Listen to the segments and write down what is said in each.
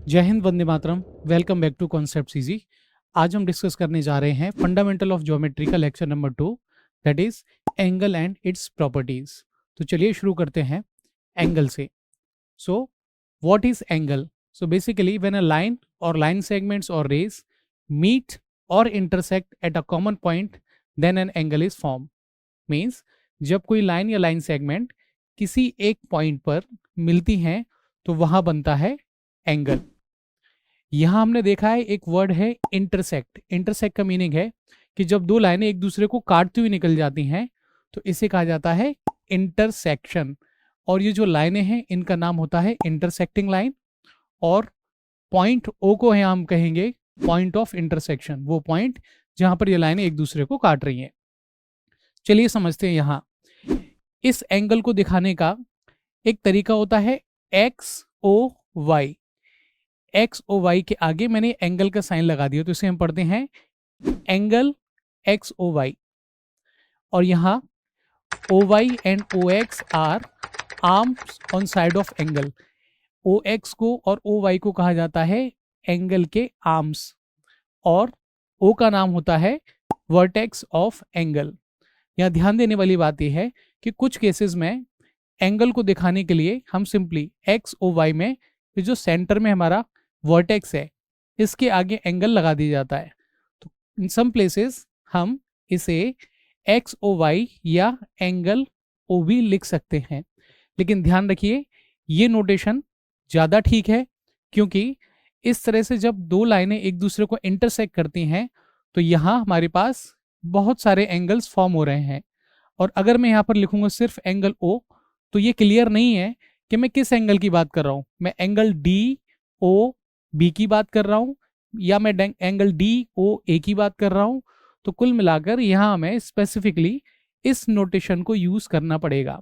जय हिंद, वंदे मातरम। Welcome back to Concept Easy. आज हम डिस्कस करने जा रहे हैं फंडामेंटल ऑफ ज्योमेट्री का lecture number 2, that is angle and its properties. तो चलिए शुरू करते हैं एंगल से। So what is angle? So basically when a line और लाइन सेगमेंट्स और रेज मीट और intersect at a common point, then an angle is form. Means जब कोई लाइन या लाइन सेगमेंट किसी एक पॉइंट पर मिलती हैं तो वहां बनता है एंगल। यहां हमने देखा है एक वर्ड है इंटरसेक्ट। इंटरसेक्ट का मीनिंग है कि जब दो लाइनें एक दूसरे को काटती हुई निकल जाती हैं तो इसे कहा जाता है इंटरसेक्शन। और ये जो लाइनें हैं इनका नाम होता है इंटरसेक्टिंग लाइन। और पॉइंट ओ को है हम कहेंगे पॉइंट ऑफ इंटरसेक्शन, वो पॉइंट जहां पर ये लाइनें एक दूसरे को काट रही हैं। चलिए समझते हैं। यहाँ इस एंगल को दिखाने का एक तरीका होता है X O Y. X O Y के आगे मैंने एंगल का साइन लगा दिया तो इसे हम पढ़ते हैं एंगल एक्स ओ वाई। और यहाँ O Y and O X are arms on side of angle. O X को और ओ वाई को कहा जाता है एंगल के आर्म्स, और ओ का नाम होता है वर्टेक्स ऑफ एंगल। यहाँ ध्यान देने वाली बात यह है कि कुछ केसेस में एंगल को दिखाने के लिए हम सिंपली एक्स ओ वाई में जो सेंटर में हमारा वर्टेक्स है इसके आगे एंगल लगा दिया जाता है। तो इन सम प्लेसेस हम इसे एक्स ओ वाई या एंगल ओ बी लिख सकते हैं। लेकिन ध्यान रखिए ये नोटेशन ज़्यादा ठीक है, क्योंकि इस तरह से जब दो लाइनें एक दूसरे को इंटरसेक्ट करती हैं तो यहाँ हमारे पास बहुत सारे एंगल्स फॉर्म हो रहे हैं। और अगर मैं यहाँ पर लिखूंगा सिर्फ एंगल ओ तो ये क्लियर नहीं है कि मैं किस एंगल की बात कर रहा हूँ। मैं एंगल डी ओ बी की बात कर रहा हूँ या मैं एंगल डी ओ ए की बात कर रहा हूँ। तो कुल मिलाकर यहाँ हमें स्पेसिफिकली इस नोटेशन को यूज करना पड़ेगा।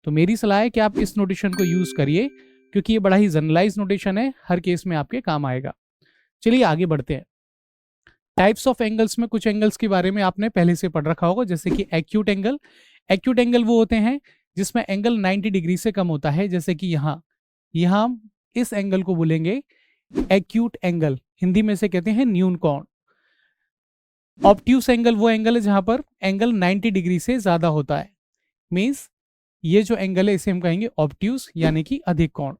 तो मेरी सलाह है कि आप इस नोटेशन को यूज करिए, क्योंकि ये बड़ा ही जनरलाइज नोटेशन है, हर केस में आपके काम आएगा। चलिए आगे बढ़ते हैं। टाइप्स ऑफ एंगल्स में कुछ एंगल्स के बारे में आपने पहले से पढ़ रखा होगा, जैसे कि एक्यूट एंगल। एक्यूट एंगल वो होते हैं जिसमें एंगल 90 डिग्री से कम होता है, जैसे कि यहाँ हम इस एंगल को बोलेंगे एक्यूट एंगल, हिंदी में से कहते हैं न्यून कोण। ऑब्ट्यूस एंगल वो एंगल है जहां पर एंगल 90 डिग्री से ज्यादा होता है। मींस ये जो एंगल है इसे हम कहेंगे ऑब्ट्यूस यानी कि अधिक कोण।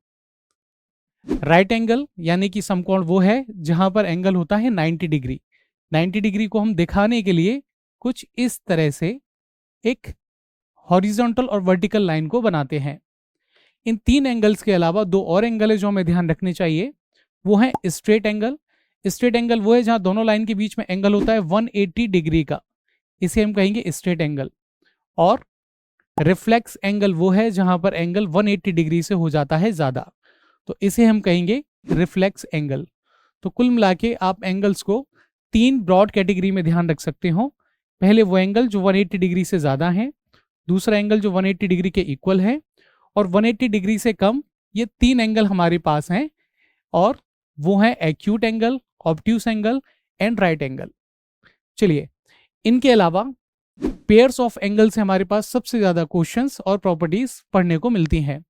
राइट एंगल यानी कि समकोण वो है जहां पर एंगल होता है 90 डिग्री। 90 डिग्री को हम दिखाने के लिए कुछ इस तरह से एक हॉरिजॉन्टल और वर्टिकल लाइन को बनाते हैं। इन तीन एंगल्स के अलावा दो और एंगल है जो हमें ध्यान रखने चाहिए, वो है स्ट्रेट एंगल। स्ट्रेट एंगल वो है जहां दोनों लाइन के बीच में एंगल होता है 180 डिग्री का, इसे हम कहेंगे स्ट्रेट एंगल। और रिफ्लेक्स एंगल वो है जहां पर एंगल 180 डिग्री से हो जाता है ज्यादा, तो इसे हम कहेंगे रिफ्लेक्स एंगल। तो कुल मिला के आप एंगल्स को तीन ब्रॉड कैटेगरी में ध्यान रख सकते हो। पहले वो एंगल जो 180 डिग्री से ज्यादा है, दूसरा एंगल जो 180 डिग्री के इक्वल है, और 180 डिग्री से कम। ये तीन एंगल हमारे पास हैं, और वो है acute angle, obtuse angle and right angle. चलिए इनके अलावा पेयर्स ऑफ एंगल से हमारे पास सबसे ज्यादा क्वेश्चंस और प्रॉपर्टीज पढ़ने को मिलती हैं।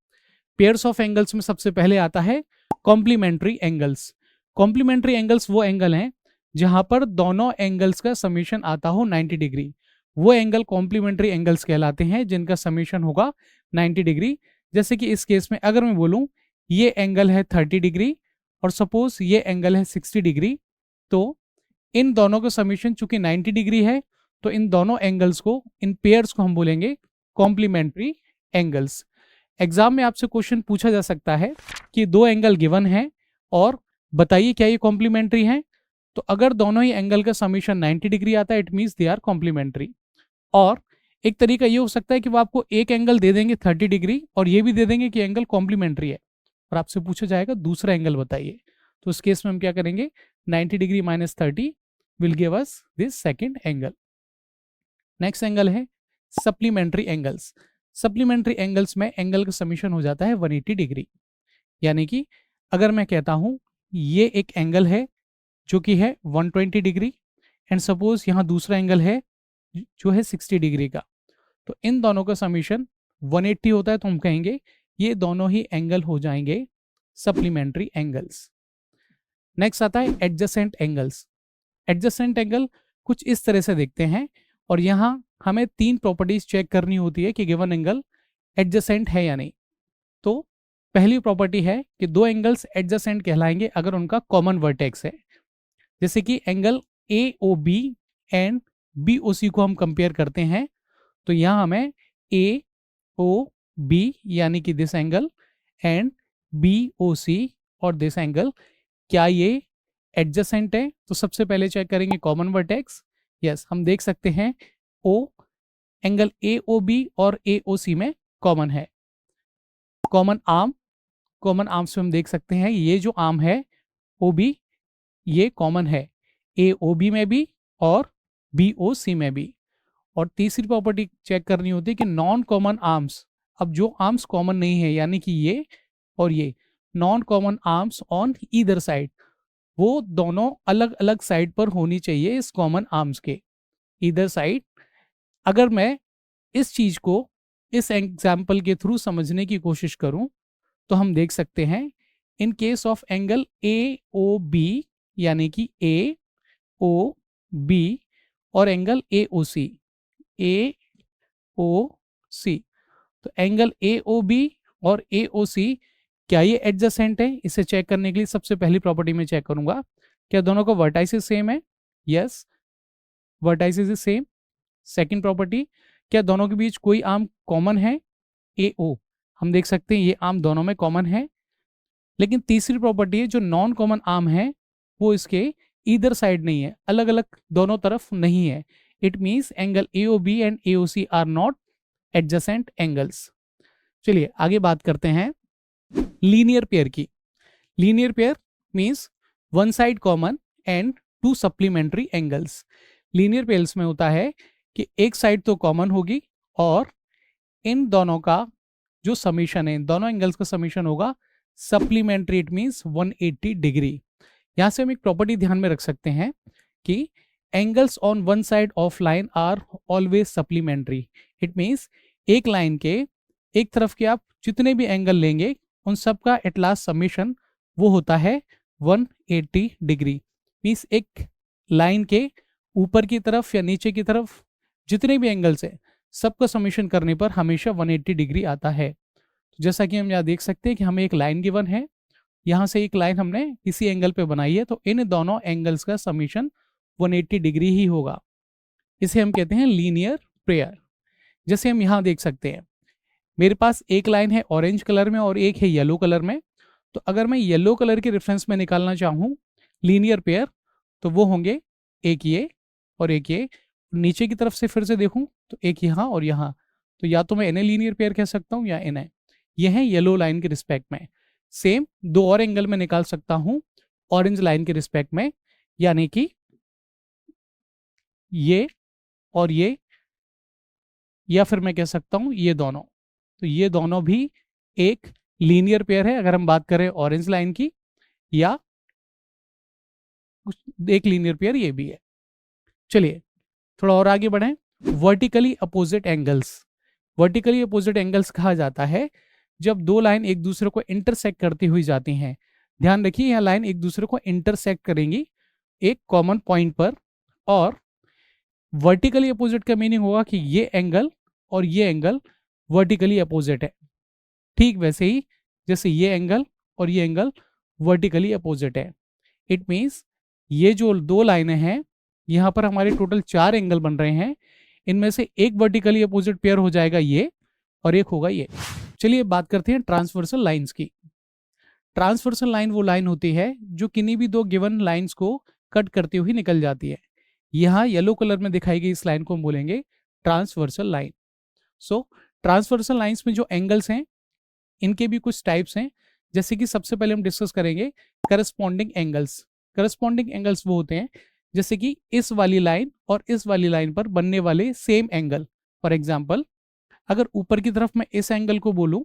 पेयर्स ऑफ एंगल्स में सबसे पहले आता है कॉम्प्लीमेंट्री एंगल्स। कॉम्प्लीमेंट्री एंगल्स वो एंगल हैं जहां पर दोनों एंगल्स का समीशन आता हो 90 डिग्री। वो एंगल कॉम्प्लीमेंट्री एंगल्स कहलाते हैं जिनका समीशन होगा 90 डिग्री। जैसे कि इस केस में अगर मैं बोलूं ये एंगल है 30 डिग्री और सपोज ये एंगल है 60 डिग्री, तो इन दोनों का समीशन चूंकि 90 डिग्री है तो इन दोनों एंगल्स को, इन पेयर्स को हम बोलेंगे कॉम्प्लीमेंट्री एंगल्स। एग्जाम में आपसे क्वेश्चन पूछा जा सकता है कि दो एंगल गिवन है और बताइए क्या ये कॉम्प्लीमेंट्री हैं। तो अगर दोनों ही एंगल का समीशन 90 डिग्री आता है it means they are complementary. और एक तरीका ये हो सकता है कि वो आपको एक एंगल दे देंगे 30 डिग्री और ये भी दे देंगे कि एंगल कॉम्प्लीमेंट्री है, और आपसे पूछा जाएगा दूसरा एंगल बताइए। तो उस केस में हम क्या करेंगे, 90 degree minus 30 will give us this second angle. Next angle है सप्लीमेंट्री एंगल्स। सप्लीमेंट्री एंगल्स में एंगल का समीशन हो जाता है 180 डिग्री। यानी कि अगर मैं कहता हूं ये एक एंगल है जो कि है 120 डिग्री एंड सपोज यहाँ दूसरा एंगल है जो है 60 डिग्री का, तो इन दोनों का समीशन 180 होता है, तो हम कहेंगे ये दोनों ही एंगल हो जाएंगे सप्लीमेंट्री एंगल्स। नेक्स्ट आता है एडजेसेंट एंगल्स। एडजेसेंट एंगल कुछ इस तरह से दिखते हैं और यहाँ हमें 3 प्रॉपर्टीज चेक करनी होती है कि गिवन एंगल एडजेसेंट है या नहीं। तो पहली प्रॉपर्टी है कि दो एंगल्स एडजेसेंट कहलाएंगे अगर उनका कॉमन वर्टेक्स है। जैसे कि angle A O B and B O C को हम कंपेयर करते हैं, तो यहाँ हमें ए ओ बी यानी कि this angle and B O C और दिस एंगल, क्या ये एडजेसेंट है? तो सबसे पहले चेक करेंगे कॉमन वर्टेक्स। यस, हम देख सकते हैं ओ एंगल ए ओ बी और ए ओ सी में कॉमन है। कॉमन आर्म, कॉमन आर्म्स में हम देख सकते हैं ये जो आर्म है ओ बी, ये कॉमन है ए ओ बी में भी और बी ओ सी में भी। और तीसरी प्रॉपर्टी चेक करनी होती है कि नॉन कॉमन आर्म्स, अब जो आर्म्स कॉमन नहीं है यानी कि ये और ये non common arms on either side, वो दोनों अलग अलग साइड पर होनी चाहिए इस कॉमन आर्म्स के ईदर साइड। अगर मैं इस चीज को इस एग्जाम्पल के थ्रू समझने की कोशिश करूं तो हम देख सकते हैं in case of angle A O B यानी कि ए ओ बी और angle A O C, A O सी, तो एंगल ए ओ बी और ए ओ सी क्या ये एडजेसेंट है? इसे चेक करने के लिए सबसे पहली प्रॉपर्टी में चेक करूंगा क्या दोनों का वर्टाइसिस सेम है। Yes, vertices is same. Second property, क्या दोनों के बीच कोई आर्म कॉमन है? ए ओ, हम देख सकते हैं ये आर्म दोनों में कॉमन है। लेकिन तीसरी प्रॉपर्टी है जो नॉन कॉमन आर्म है वो इसके ईदर साइड नहीं है, अलग अलग दोनों तरफ नहीं है। It means angle A O B and A O C are not adjacent angles. चलिए आगे बात करते हैं लीनियर पेयर की। Linear pair means one side common and two supplementary angles. Linear pairs में होता है कि एक साइड तो कॉमन होगी और इन दोनों का जो समीशन है, इन दोनों एंगल्स का समीशन होगा सप्लीमेंट्री, इट मीन्स 180 डिग्री। यहां से हम एक प्रॉपर्टी ध्यान में रख सकते हैं कि angles on one side of line are always supplementary. It means एक लाइन के एक तरफ के आप जितने भी एंगल लेंगे उन सब का एट लास्ट समीशन वो होता है 180 डिग्री। मीन्स एक लाइन के ऊपर की तरफ या नीचे की तरफ जितने भी एंगल्स है सबका समीशन करने पर हमेशा 180 डिग्री आता है। तो जैसा कि हम यहाँ देख सकते हैं कि हमें एक लाइन गिवन है, यहाँ से एक लाइन हमने इसी एंगल पे बनाई है, तो इन दोनों एंगल्स का समीशन 180 डिग्री ही होगा। इसे हम कहते हैं लीनियर पेयर। जैसे हम यहाँ देख सकते हैं मेरे पास एक लाइन है ऑरेंज कलर में और एक है येलो कलर में, तो अगर मैं येलो कलर के रेफरेंस में निकालना चाहूँ लीनियर पेयर तो वो होंगे एक ये और एक ये। नीचे की तरफ से फिर से देखूं तो एक यहाँ और यहाँ, तो या तो मैं इन्हें लीनियर पेयर कह सकता हूँ या इन्हें, ये है येलो लाइन के रिस्पेक्ट में। सेम दो और एंगल में निकाल सकता हूँ ऑरेंज लाइन के रिस्पेक्ट में, यानी कि ये और ये, या फिर मैं कह सकता हूँ ये दोनों। तो ये दोनों भी एक लीनियर पेयर है अगर हम बात करें ऑरेंज लाइन की, या एक लीनियर पेयर ये भी है। चलिए थोड़ा और आगे बढ़ें। Vertically opposite angles, vertically opposite angles कहा जाता है जब दो लाइन एक दूसरे को इंटरसेक्ट करती हुई जाती हैं। ध्यान रखिए यह लाइन एक दूसरे को इंटरसेक्ट करेंगी एक कॉमन पॉइंट पर, और वर्टिकली अपोजिट का मीनिंग होगा कि ये एंगल और ये एंगल वर्टिकली अपोजिट है, ठीक वैसे ही जैसे ये एंगल और ये एंगल वर्टिकली अपोजिट है। इट मीन्स ये जो दो लाइनें हैं यहाँ पर हमारे टोटल 4 एंगल बन रहे हैं, इनमें से एक वर्टिकली अपोजिट पेयर हो जाएगा ये और एक होगा ये। चलिए बात करते हैं ट्रांसवर्सल लाइंस की। ट्रांसवर्सल लाइन वो लाइन होती है जो किन्हीं भी दो गिवन लाइंस को कट करती हुई निकल जाती है। यहाँ येलो कलर में दिखाई गई इस लाइन को हम बोलेंगे ट्रांसवर्सल लाइन। सो ट्रांसवर्सल लाइंस में जो एंगल्स हैं इनके भी कुछ टाइप्स हैं, जैसे कि सबसे पहले हम डिस्कस करेंगे करस्पॉन्डिंग एंगल्स। करस्पॉन्डिंग एंगल्स वो होते हैं जैसे कि इस वाली लाइन और इस वाली लाइन पर बनने वाले सेम एंगल। फॉर एग्जाम्पल अगर ऊपर की तरफ मैं इस एंगल को बोलूं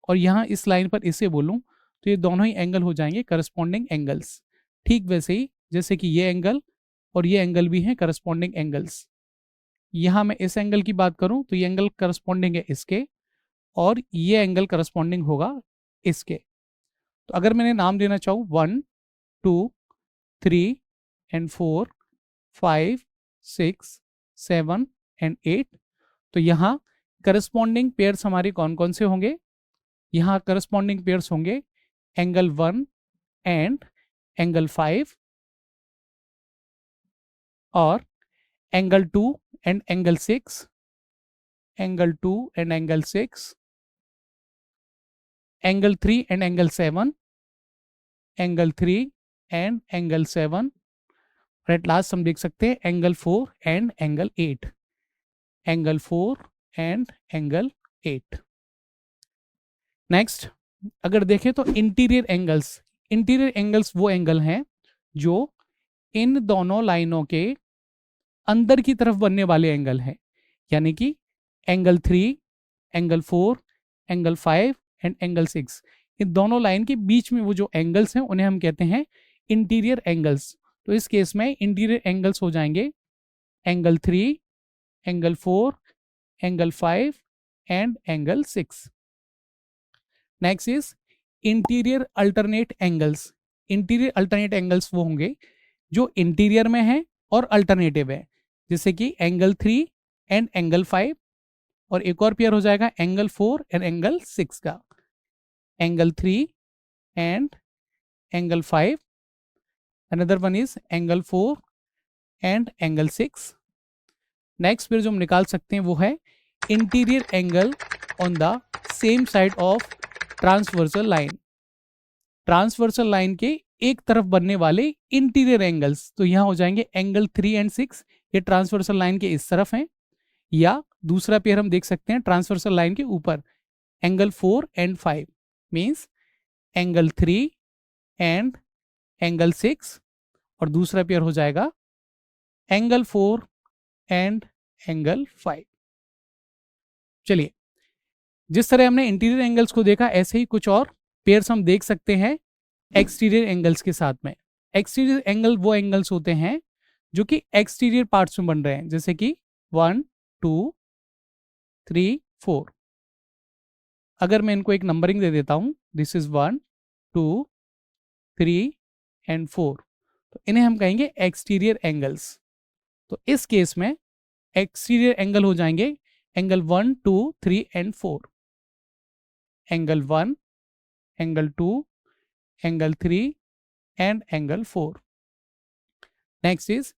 और यहाँ इस लाइन पर इसे बोलूं तो ये दोनों ही एंगल हो जाएंगे करस्पॉन्डिंग एंगल्स। ठीक वैसे ही जैसे कि ये एंगल और ये एंगल भी हैं करस्पॉन्डिंग एंगल्स। यहाँ मैं इस एंगल की बात करूं तो ये एंगल करस्पॉन्डिंग है इसके और ये एंगल करस्पॉन्डिंग होगा इसके। तो अगर मैंने नाम देना चाहूँ 1 2 3 and 4, 5, 6, 7 and 8। तो यहाँ करस्पॉन्डिंग पेयर्स हमारे कौन कौन से होंगे? यहाँ करस्पॉन्डिंग पेयर्स होंगे एंगल 1 एंड एंगल 5 और angle 2 and angle 6, angle 2 and angle 6, angle 3 and angle 7, angle 3 and angle 7 और एट लास्ट हम देख सकते हैं angle 4 and angle 8, angle 4 and angle 8। Next अगर देखें तो इंटीरियर एंगल्स वो एंगल हैं जो इन दोनों लाइनों के अंदर की तरफ बनने वाले एंगल हैं, यानी कि angle 3, angle 4, angle 5 and angle 6, इन दोनों लाइन के बीच में वो जो एंगल्स हैं उन्हें हम कहते हैं इंटीरियर एंगल्स। तो इस केस में इंटीरियर एंगल्स हो जाएंगे angle 3, angle 4, angle 5 and angle 6। Next is interior alternate angles. Interior alternate angles वो होंगे जो इंटीरियर में है और अल्टरनेटिव है, जैसे कि एंगल 3 एंड एंगल 5 और एक और पेयर हो जाएगा एंगल 4 एंड एंगल 6 का, angle 3 and angle 5, another one is angle 4 and angle 6। Next pair जो हम निकाल सकते हैं वो है interior angle on the same side of transversal line. Transversal line के एक तरफ बनने वाले इंटीरियर एंगल्स, तो यहां हो जाएंगे एंगल 3 एंड 6, ये ट्रांसवर्सल लाइन के इस तरफ हैं, या दूसरा पेयर हम देख सकते हैं ट्रांसवर्सल लाइन के ऊपर angle 4 and 5 means angle 3 and angle 6 और दूसरा पेयर हो जाएगा एंगल 4 एंड एंगल 5। चलिए, जिस तरह हमने इंटीरियर एंगल्स को देखा ऐसे ही कुछ और पेयर्स हम देख सकते हैं एक्सटीरियर एंगल्स के साथ में। एक्सटीरियर एंगल वो एंगल्स होते हैं जो कि एक्सटीरियर पार्ट्स में बन रहे हैं, जैसे कि 1, 2, 3, 4। अगर मैं इनको एक नंबरिंग दे देता हूं, दिस इज 1, 2, 3 एंड 4, तो इन्हें हम कहेंगे एक्सटीरियर एंगल्स। तो इस केस में एक्सटीरियर एंगल हो जाएंगे angle 1, 2, 3 and 4, angle 1, angle 2, angle 3 and angle 4। Next is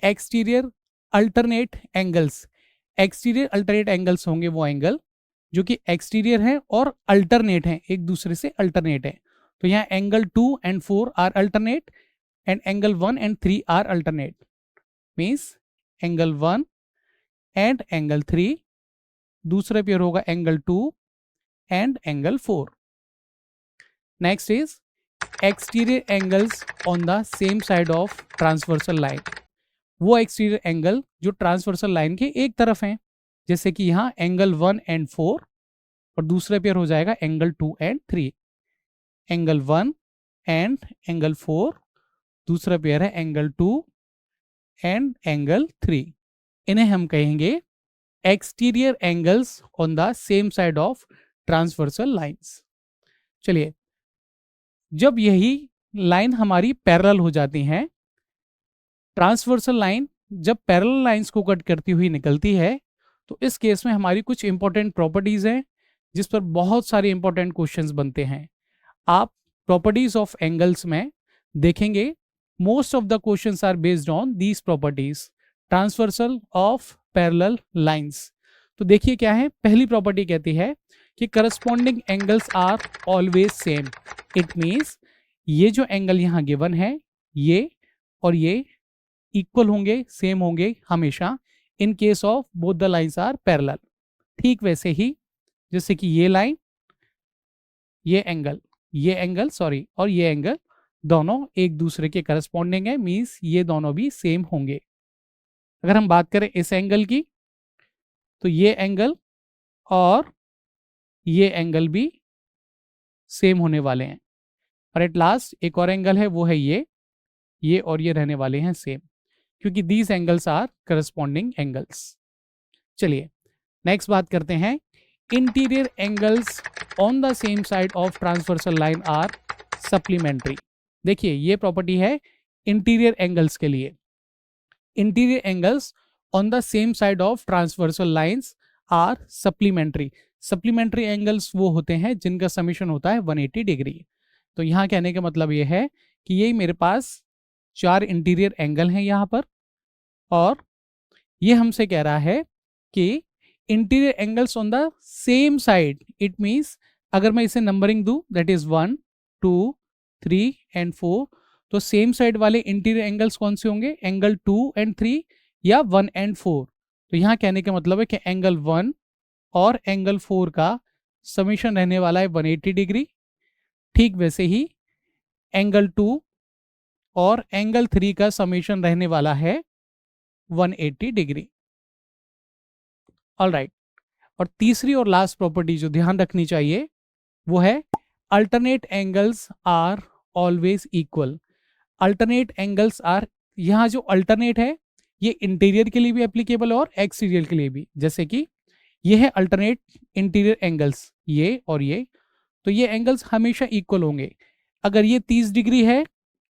exterior alternate angles. Exterior alternate angles होंगे वो एंगल जो कि एक्सटीरियर हैं और अल्टरनेट हैं, एक दूसरे से अल्टरनेट है। तो यहाँ angle 2 and 4 are alternate and angle 1 and 3 are alternate, means angle 1 and angle 3, दूसरा पेयर होगा angle 2 and angle 4। Next is exterior angles on the same side of transversal line. वो एक्सटीरियर एंगल जो transversal line के एक तरफ हैं, जैसे कि यहाँ एंगल 1 एंड 4 और दूसरा पेयर हो जाएगा angle 2 and 3, angle 1 and angle 4, दूसरा पेयर है एंगल 2 एंड एंगल 3। इन्हें हम कहेंगे exterior angles on the same side of transversal lines. चलिए, जब यही लाइन हमारी पैरेलल हो जाती हैं, ट्रांसवर्सल लाइन जब पैरेलल लाइंस को कट करती हुई निकलती है, तो इस केस में हमारी कुछ इंपॉर्टेंट प्रॉपर्टीज हैं जिस पर बहुत सारे इंपॉर्टेंट क्वेश्चंस बनते हैं। आप प्रॉपर्टीज ऑफ एंगल्स में देखेंगे most of the questions are based on these properties, transversal of parallel lines. तो देखिए क्या है, पहली प्रॉपर्टी कहती है कि corresponding angles are always same. It means ये जो एंगल यहाँ गिवन है ये और ये इक्वल होंगे, सेम होंगे हमेशा in case of both the lines are parallel. ठीक वैसे ही जैसे कि ये लाइन, ये एंगल सॉरी और ये एंगल दोनों एक दूसरे के करस्पॉन्डिंग है, मीन्स ये दोनों भी सेम होंगे। अगर हम बात करें इस एंगल की, तो ये एंगल और ये एंगल भी सेम होने वाले हैं। और एट लास्ट एक और एंगल है, वो है ये और ये रहने वाले हैं सेम, क्योंकि these angles are corresponding angles. चलिए नेक्स्ट बात करते हैं, interior angles on the same side of transversal line are supplementary. देखिए ये प्रॉपर्टी है इंटीरियर एंगल्स के लिए, interior angles on the same side of transversal lines are supplementary. Supplementary angles वो होते हैं जिनका समीशन होता है 180 डिग्री। तो यहाँ कहने का मतलब ये है कि ये मेरे पास 4 इंटीरियर एंगल हैं यहाँ पर, और ये हमसे कह रहा है कि interior angles on the same side, it means अगर मैं इसे नंबरिंग दूं दैट इज 1 2 3 एंड 4, तो सेम साइड वाले इंटीरियर एंगल्स कौन से होंगे, एंगल 2 एंड 3 या 1 एंड 4। तो यहाँ कहने का मतलब है कि एंगल 1 और एंगल 4 का समीशन रहने वाला है 180 डिग्री। ठीक वैसे ही एंगल 2 और एंगल 3 का समीशन रहने वाला है 180 डिग्री। ऑलराइट, और तीसरी और लास्ट प्रॉपर्टी जो ध्यान रखनी चाहिए वो है alternate angles are always equal. Alternate angles are, यहाँ जो अल्टरनेट है ये इंटीरियर के लिए भी एप्लीकेबल और एक्सटीरियर के लिए भी। जैसे कि ये है अल्टरनेट इंटीरियर एंगल्स, ये और ये, तो ये एंगल्स हमेशा इक्वल होंगे। अगर ये 30 डिग्री है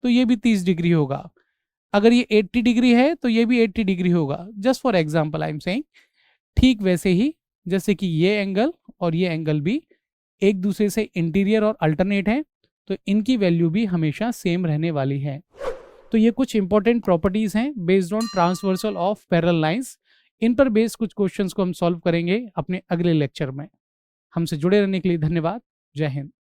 तो ये भी 30 डिग्री होगा, अगर ये 80 डिग्री है तो ये भी 80 डिग्री होगा। Just for example I am saying. ठीक वैसे ही जैसे कि ये एंगल और ये एंगल भी एक दूसरे से इंटीरियर और अल्टरनेट हैं, तो इनकी वैल्यू भी हमेशा सेम रहने वाली है। तो ये कुछ इंपॉर्टेंट प्रॉपर्टीज हैं based on transversal of parallel lines. इन पर बेस्ड कुछ क्वेश्चंस को हम सॉल्व करेंगे अपने अगले लेक्चर में। हमसे जुड़े रहने के लिए धन्यवाद। जय हिंद।